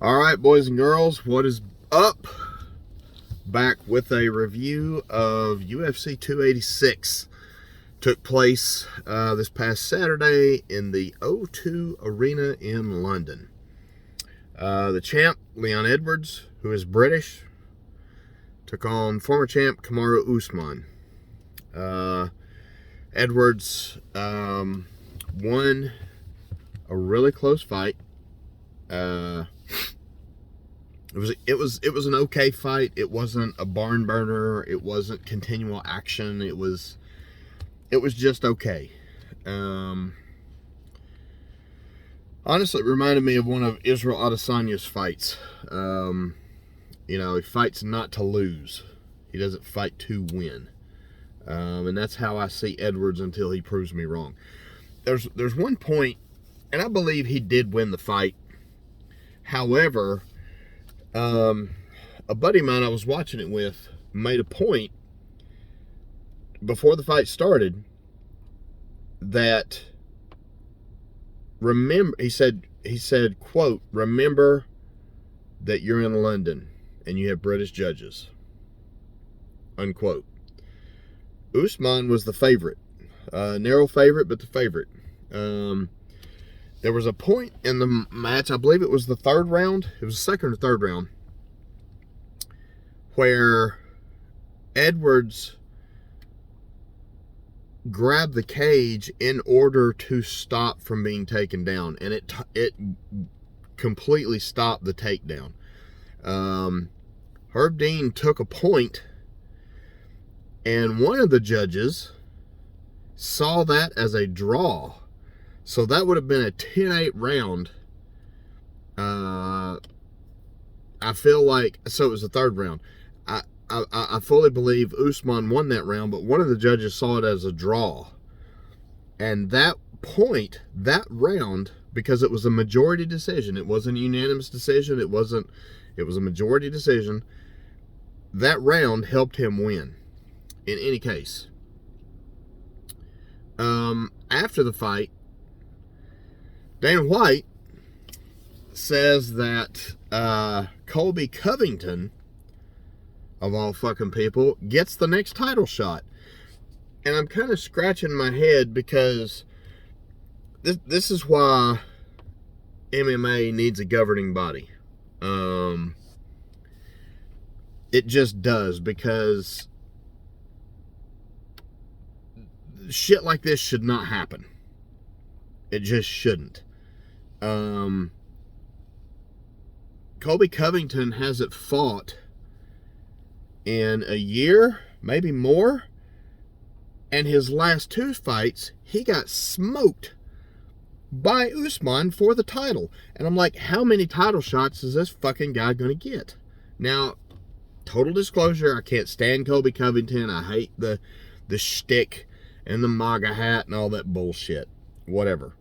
All right, boys and girls, what is up? Back with a review of UFC 286. Took place this past Saturday in the O2 Arena in London. The champ, Leon Edwards, who is British, took on former champ Kamaru Usman. Edwards won a really close fight. It was an okay fight. It wasn't a barn burner. It wasn't continual action. It was just okay. Honestly, it reminded me of one of Israel Adesanya's fights. He fights not to lose. He doesn't fight to win. And that's how I see Edwards until he proves me wrong. There's one point, and I believe he did win the fight. However, a buddy of mine I was watching it with made a point before the fight started that he said, quote, "Remember that you're in London and you have British judges," unquote. Usman was the favorite, narrow favorite, but the favorite. There was a point in the match, I believe it was the third round, it was the second or third round, where Edwards grabbed the cage in order to stop from being taken down, and it completely stopped the takedown. Herb Dean took a point, and one of the judges saw that as a draw. So that would have been a 10-8 round. I feel like, so it was the third round. I fully believe Usman won that round, but one of the judges saw it as a draw. And that point, that round, because it was a majority decision, it wasn't a unanimous decision, it was a majority decision, that round helped him win. In any case, after the fight, Dana White says that Colby Covington, of all fucking people, gets the next title shot. And I'm kind of scratching my head because this is why MMA needs a governing body. It just does, because shit like this should not happen. It just shouldn't. Colby Covington hasn't fought in a year, maybe more, and his last two fights, he got smoked by Usman for the title. And I'm like, how many title shots is this fucking guy gonna get? Now, total disclosure, I can't stand Colby Covington. I hate the shtick and the MAGA hat and all that bullshit. Whatever.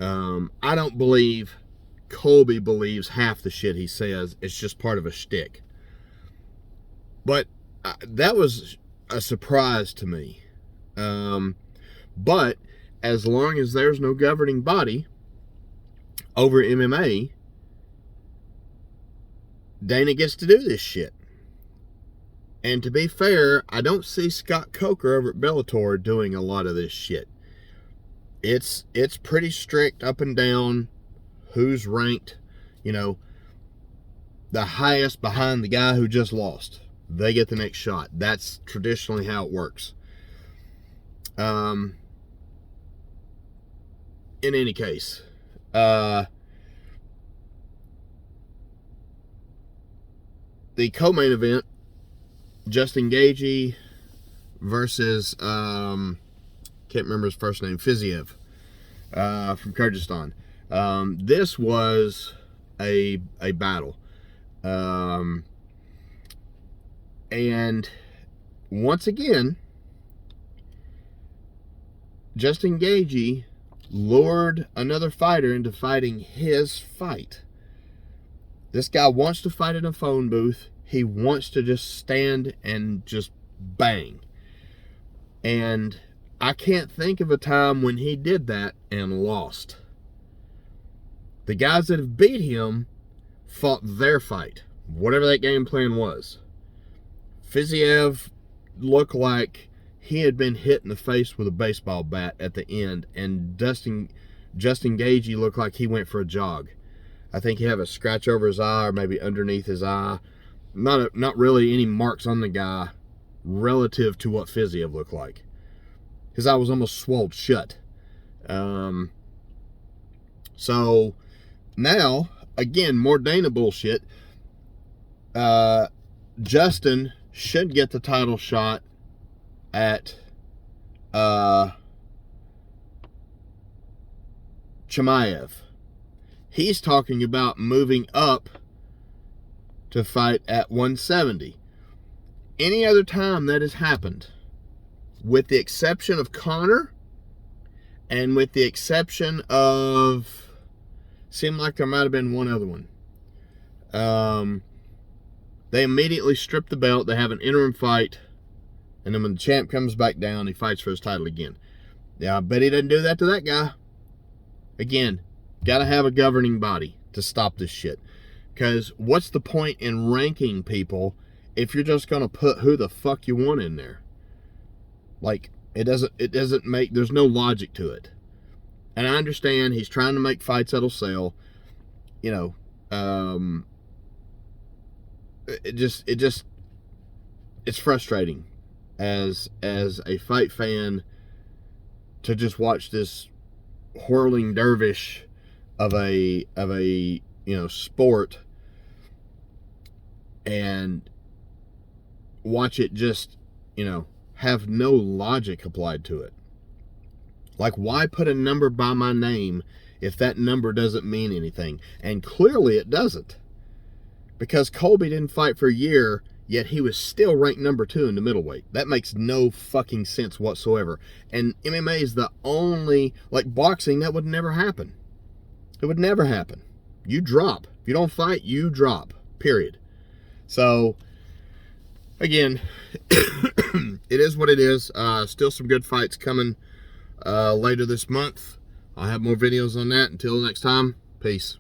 I don't believe Colby believes half the shit he says. It's just part of a shtick. But that was a surprise to me. But as long as there's no governing body over MMA, Dana gets to do this shit. And to be fair, I don't see Scott Coker over at Bellator doing a lot of this shit. It's pretty strict up and down who's ranked, the highest behind the guy who just lost. They get the next shot. That's traditionally how it works. In any case, the co-main event, Justin Gaethje versus can't remember his first name, Fiziev, from Kyrgyzstan. This was a battle. And once again, Justin Gaethje lured another fighter into fighting his fight. This guy wants to fight in a phone booth. He wants to just stand and just bang. And I can't think of a time when he did that and lost. The guys that have beat him fought their fight, whatever that game plan was. Fiziev looked like he had been hit in the face with a baseball bat at the end, and Justin Gaethje looked like he went for a jog. I think he had a scratch over his eye, or maybe underneath his eye. Not really any marks on the guy relative to what Fiziev looked like. His eye was almost swollen shut. So now, again, more Dana bullshit. Justin should get the title shot at Chimaev. He's talking about moving up to fight at 170. Any other time that has happened, with the exception of Conor, and with the exception of, seemed like there might have been one other one. They immediately strip the belt. They have an interim fight, and then when the champ comes back down, he fights for his title again. Yeah, I bet he doesn't do that to that guy. Again, got to have a governing body to stop this shit. Because what's the point in ranking people if you're just going to put who the fuck you want in there? Like, it doesn't make, there's no logic to it. And I understand he's trying to make fights that'll sell. You know, it's frustrating as a fight fan to just watch this whirling dervish of a sport and watch it just have no logic applied to it. Like, why put a number by my name if that number doesn't mean anything? And clearly it doesn't, because Colby didn't fight for a year, yet he was still ranked number 2 in the middleweight. That makes no fucking sense whatsoever. And MMA is the only, like boxing, that would never happen. It would never happen. You drop. If you don't fight, you drop. Period. So, again, it is what it is. Still some good fights coming later this month. I'll have more videos on that. Until next time, peace.